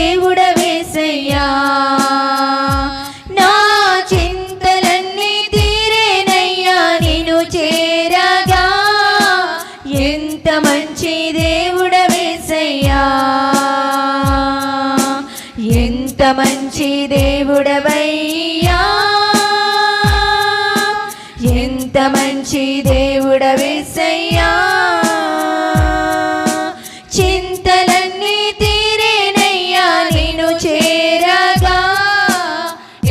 దేవుడవేసయ్యా నా చింతలన్నీ తీరేనయ్యా నిన్ను చేరగా ఎంత మంచి దేవుడవేసయ్యా ఎంత మంచి దేవుడవయ్యా ఎంత మంచి దేవుడవేసయ్యా చింతలన్నీ తీరేనయ్యా నిన్ను చేరగా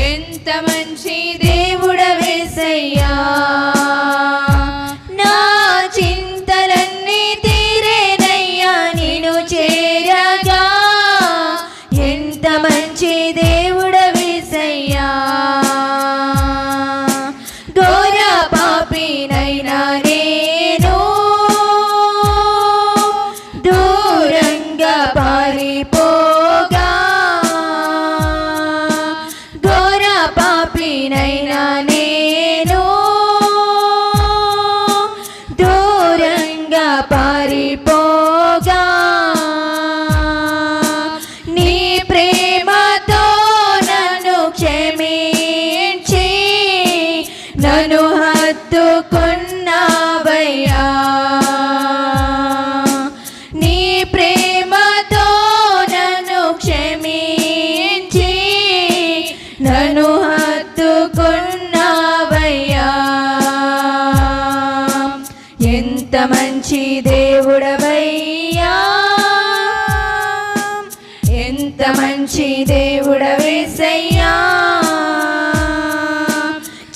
ఎంత మంచి దేవుడవేసయ్యా నా చింతలన్నీ తీరేనయ్యా నిన్ను చేరగా ఎంత మంచి దేవుడవేసయ్యా ఘోర పాపినైనా నేను దూరంగా పారిపోగా ఘోర పాపినైనా నేను దూరంగా పారిపోగా నీ ప్రేమతో నన్ను క్షమించి నన్ను హత్తుకున్నావయ్యా నీ ప్రేమతో నన్ను క్షమించి నన్ను హత్తుకున్నావయ్యా ఎంత మంచి దేవుడవయ్యా ఎంత మంచి దేవుడవేసయ్యా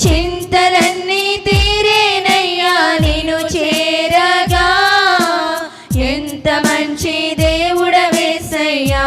చింతలన్నీ తీరేనయ్యా నిన్ను చేరగా ఎంత మంచి దేవుడవేసయ్యా